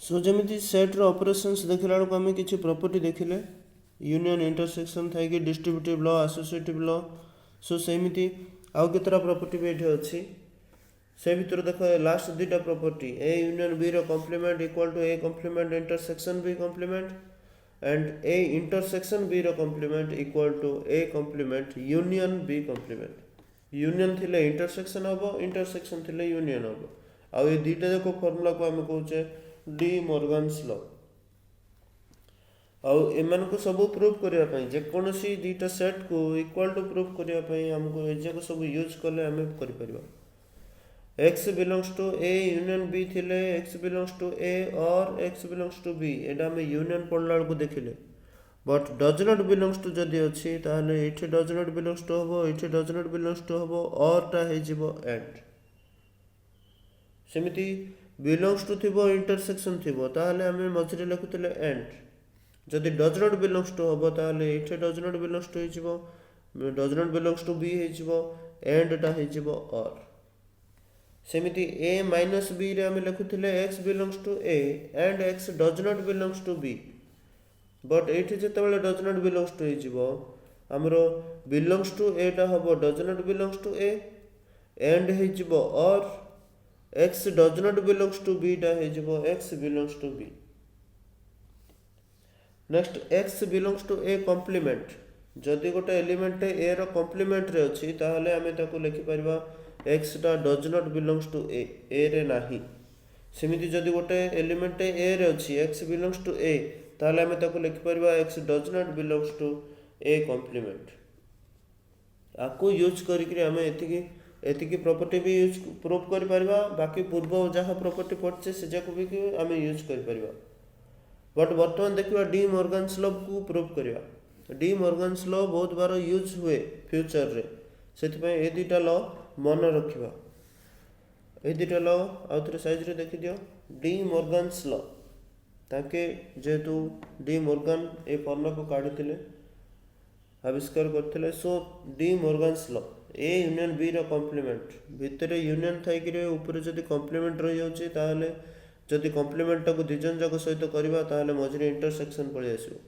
सो जमी सेट्र ऑपरेशंस देखला बेलू आम कि प्रॉपर्टी देखिले यूनियन इंटरसेक्शन थाई कि डिस्ट्रीब्यूटिव लॉ एसोसिएटिव लॉ। सो सेमिति आउ केतरा प्रॉपर्टी भी एठी अछि से भितर देख लास्ट दुईटा प्रॉपर्टी ए यूनियन बी रो complement equal to a complement intersection b complement and a intersection b रो complement equal to a complement union b complement. Union थिले इंटरसेक्शन हम इंटरसेक्शन थिले यूनियन हम आउ ये दुईटा जाक फॉर्मूला को आम कहूचे डी मॉर्गन्स लॉ। आउ एमान को सब प्रूव करिया पई जेकोसी दुईटा सेट को इक्वल टू प्रूव करिया पई हमको एजाक सब यूज कले आम करि परिबा। x belongs to a union b थिले x बिलोंग्स टू a और x बिलोंग्स टू b एटा हम यूनियन पढ़ला को देखिले but does not belongs to जदी अछि ताहले एठी डज नॉट बिलोंग्स टू हबो एठी डज नॉट बिलोंग्स टू हबो और टा हे जिवो एंड। सेमिति बिलोंग्स टू थिबो इंटरसेक्शन थिबो ताहले हम मझरे लिखुतले एंड जदि डज नॉट बिलोंग्स टू हबो ताहले एठी डज नॉट बिलोंग्स टू हे जिवो does not belongs to b हे जिवो एंड टा हे जिवो और। सेमिति a माइनस b रे हम लिखुतले x belongs to a and x does not belongs to b but एठी जेतेबेले डज नॉट बिलोंग्स टू हे जिवो हमरो बिलोंग्स टू a टा हबो does not belongs to a and हे जिवो और x does not belongs to b टा हे जिवो x belongs to b। Next x belongs to a complement जदि गोटे एलिमेंट a रो कॉम्प्लीमेंट रे अछि ताहले हम ताको लिखि परिबा x टा does not belongs to a रे नाही। सेमिति जदि गोटे एलिमेंट a रे अछि x बिलोंग्स टू a ताहले हम ताको लिखि परिबा x does not belongs to a complement. आको यूज करिकरी हम एतिकी प्रॉपर्टी भी यूज प्रूव करि परिबा बाकी पूर्व जहा प्रॉपर्टी पड़छे से जाको भी हम यूज करि परिबा बट वर्तमान देखिबा डी मॉर्गन्स लॉ को प्रूव करिबा। डी मॉर्गन्स लॉ बहुत बार यूज हुए फ्यूचर रे सेति पय ए दुईटा लॉ मन रखिबा। ए दुईटा लॉ आउथरे साइज रे देखि दियो डी मॉर्गन्स लॉ ताके जेतु डी मॉर्गन ए फॉर्मूला को काढिथिले आविष्कार करथिले। सो डी मॉर्गन्स लॉ ए यूनियन बी रो कॉम्प्लीमेंट भितरे यूनियन थाई कि ऊपर जदी कॉम्प्लीमेंट रहि जाउची ताहले जदि कॉम्प्लीमेंट टाको दिजन जाक सहित करबा ताहले मझरे इंटरसेक्शन पळि आसीबो।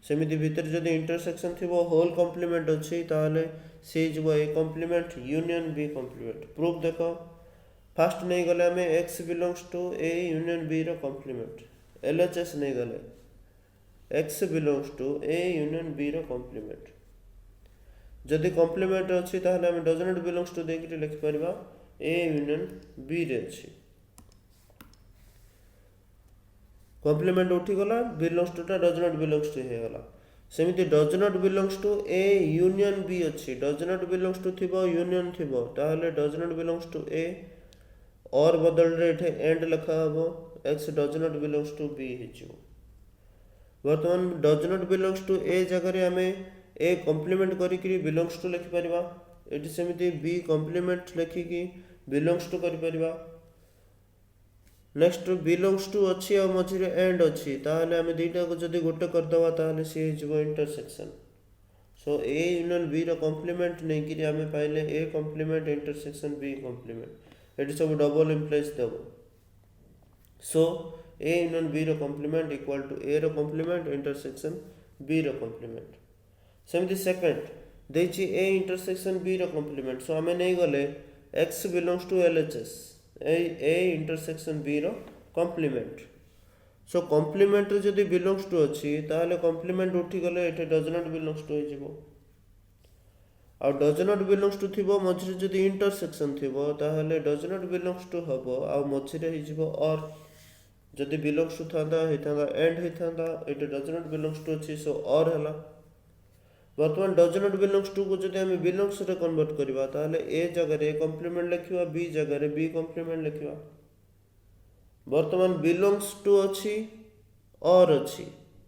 सेमिति भितर जदि इंटरसेक्शन थिबो होल कॉम्प्लीमेंट अछि ताहले से जिवो a complement union b complement. Proof देखो फर्स्ट नहीं गले हमें x belongs to a union b रो कॉम्प्लीमेंट LHS नहीं गले x belongs to a union b रो कॉम्प्लीमेंट जदि कॉम्प्लीमेंट अछि ताहले हम डज नॉट बिलोंग्स टू देखि लिखि परबा a यूनियन b रे अछि कॉम्प्लीमेंट उठी गला बिलोंग्स टू टा डज नॉट बिलोंग्स टू हे गला। सेमिति does not belongs to a union b अछि डज नॉट बिलोंग्स टू थिबो यूनियन थिबो ताहले does not belongs to a और बदल रे एठे एंड लिखा हबो x does not belongs to b हिचो। वर्तमान does not belongs to a जगह रे हमें a कॉम्प्लीमेंट करी कि बिलोंग्स टू लिखि परिबा एठी सेमिति b कॉम्प्लीमेंट लिखि कि बिलोंग्स टू करि परिबा। नेक्स्ट बिलोंग्स टू अछि और मझिरे एंड अछि ताहले हम दुईटा को जदी गोटे कर दवा ताहले से हिजबो intersection. So a union b रो कॉम्प्लीमेंट नै कि हम पाइले a कॉम्प्लीमेंट इंटरसेक्शन b कॉम्प्लीमेंट एठी सब डबल इंप्लाइज देबो। सो a यूनियन b रो कॉम्प्लीमेंट इक्वल टू a रो कॉम्प्लीमेंट इंटरसेक्शन b रो कॉम्प्लीमेंट। सेमति सेकंड देछि a इंटरसेक्शन b रो कॉम्प्लीमेंट सो हमें नै गले x belongs to LHS a intersection b रो कॉम्प्लीमेंट। सो कॉम्प्लीमेंट जदि बिलोंग्स टू अछि ताहले कॉम्प्लीमेंट उठी गले एठे डज नॉट बिलोंग्स टू हिजबो आ डज नॉट बिलोंग्स टू थिबो मझरे जदि इंटरसेक्शन थिबो ताहले डज नॉट बिलोंग्स टू हबो आ मझरे हिजबो और जदि बिलोंग्स टू थांदा हेतांदा एंड हेतांदा एठे डज नॉट बिलोंग्स टू अछि सो और हला। वर्तमान डज नॉट बिलोंग्स टू को जदि हम बिलोंग्स रे कन्वर्ट करबा ताहले a जगह रे कॉम्प्लीमेंट लिखिबा b जगह रे b कॉम्प्लीमेंट लिखिबा। वर्तमान बिलोंग्स टू अछि और अछि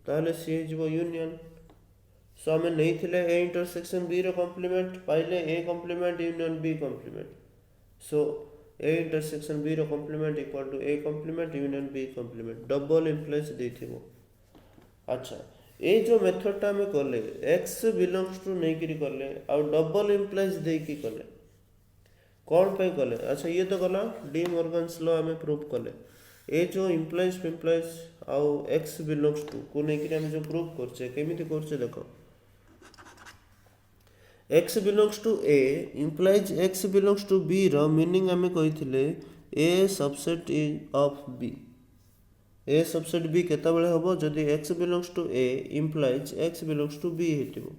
ताहले से जिवो यूनियन। सो हम नै थिले a इंटरसेक्शन b रो कॉम्प्लीमेंट पाइले a complement union b complement. So a intersection b रो complement equal to a complement union b complement double implies देथिबो। अच्छा ए जो मेथड टा में करले x बिलोंग्स टू नै करी करले आ डबल इंप्लाइज दे की करले कौन पे करले। अच्छा ये तो गला डी मॉर्गन्स लॉ हमें प्रूव करले ए जो इम्प्लाइज फिम्प्लाइज आउ एक्स बिलोंग्स टू को लेकिन आम जो प्रूव करचे केमिति करचे देख x belongs to A implies x belongs to B रो मीनिंग आम कही A subset of B A subset B केतबेले हम जदि x belongs to A implies x belongs to B हेतिबो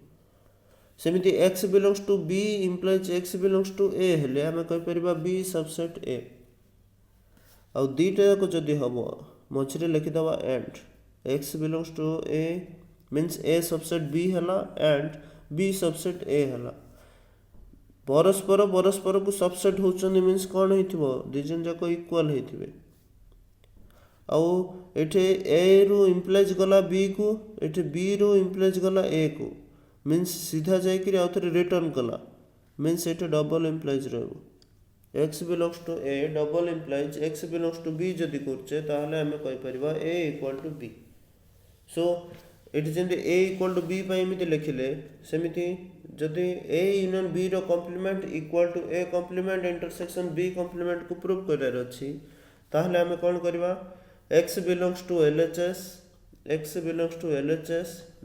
सेमिति x belongs to B implies x belongs to A हेले आम कहि परिबा बी सबसेट ए आउ दीटा को जदि हम मझे लिखिदबा and x belongs to A means A subset B हला एंड बी सबसेट ए हला परस्पर परस्पर को सबसेट होचंदी मीन्स कौन होइथिबो दिजन जाक इक्वल होइथिबे आउ एठे ए रु इम्प्लाइज गला बी को एठे बी रु इम्प्लाइज गला ए को मीन्स सीधा जाइकरी आउ थरे रिटर्न कला मीन्स एठे डबल इम्प्लाइज रहबो x belongs to a double implies x belongs to b जदि करछे ताहले हमें कहि परिबा a equal to b so एठी जेंति ए इक्वल टू बी पई एमिति लिखिले सेमिति जदि ए यूनियन बी रो complement equal to a complement intersection b complement को प्रूव करार अछि ताहले हमें कोन करबा x belongs to LHS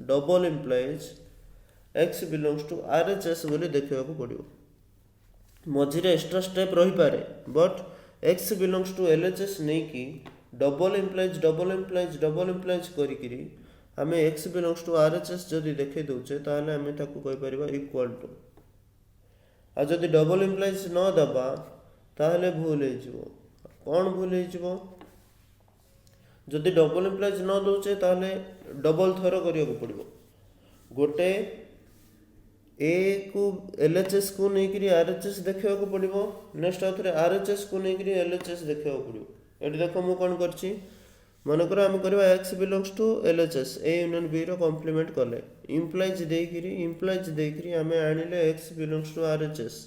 double implies x belongs to RHS बोली देखिबा को पड़िबो मझिरे एक्स्ट्रा स्टेप रही पारे but x belongs to LHS नहीं कि डबल इम्प्लाइज करी आम एक्स बिलोंग्स टू आरएचएस जदि देखे दौचे ताहले आम ताकू कहि परिबा इक्वल टू आ जदि डबल इम्प्लाइज न दबा ताहले भूल हो कौन भूल हो जदि डबल इम्प्लाइज न दौचे ताहले डबल थर करिया को पड़िबो गोटे ए को एलएचएस को नहीं आरएचएस देखा पड़ो नेक्स्ट आउ थे आरएचएस को नहीं एलएचएस देखा पड़ो ये देख मुझे कौन कर मनकर आम करवा x belongs to LHS a union B रो कॉम्प्लीमेंट कले इम्प्लाइज देकरी आम आनिले x belongs to RHS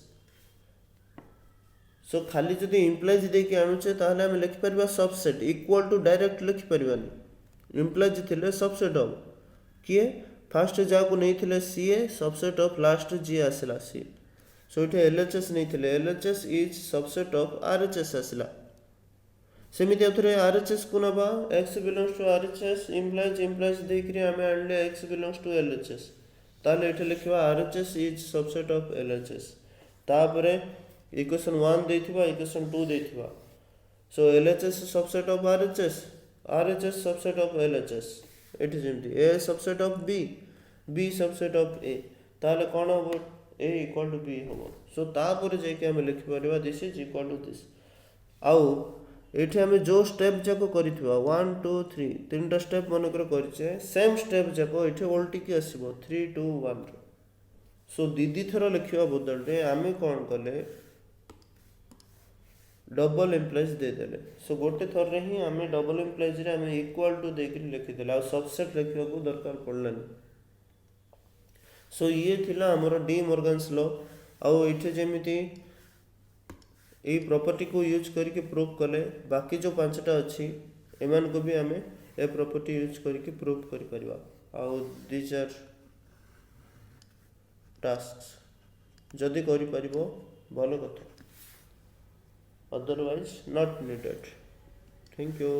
so खाली जदि इम्प्लाइज देकी आणुचे ताहले आम लिखि परबा सबसेट इक्वल टू डायरेक्ट लिखि परबानी इम्प्लाइज थिले सबसेट हम किए फास्ट जाको नहीं थिले सीए सबसेट ऑफ लास्ट जी आसला सी सो इठे एलएचएस नहीं थिले LHS is subset of RHS आसला सेमिति आउथरे आरएचएस को नबा x belongs to RHS implies देकरी आमे आनले एक्स बिलोंग्स टू एलएचएस ताले इठे लिखिबा RHS is subset of LHS तापरे इक्वेशन 1 देथिबा इक्वेशन 2 देथिबा so LHS subset of RHS subset of LHS it जेमति A subset of B subset of ए ताले कोन हो ए इक्वल टू बी हो सो तापर जे के हम लिखि परबा this is equal to this आउ एठी हम जो स्टेप जाको करिथबा 1 2 3 तीनटा स्टेप मन कर करछे सेम स्टेप जाको एठी उल्टी की आसीबो 3 2 1 सो दीदी थरा लिखिबा बदल रे आमे कोन कले डबल इम्प्लाइज दे देले सो गोटे थर रे ही आमे डबल इम्प्लाइज रे आमे इक्वल टू देकरी लिखि देला आ सबसेट लिखिबा को दरकार पड़लानी सो ये थिला हमर डी मॉर्गन्स लॉ आ एठी जेमिति ये प्रॉपर्टी को यूज करके प्रूव कले बाकी जो पांचटा अच्छी एमान को भी हमें ए प्रॉपर्टी यूज करके प्रूव कर परिबा आउ दिस आर टास्क जदि करि परिबो भलो कथा otherwise not needed thank you.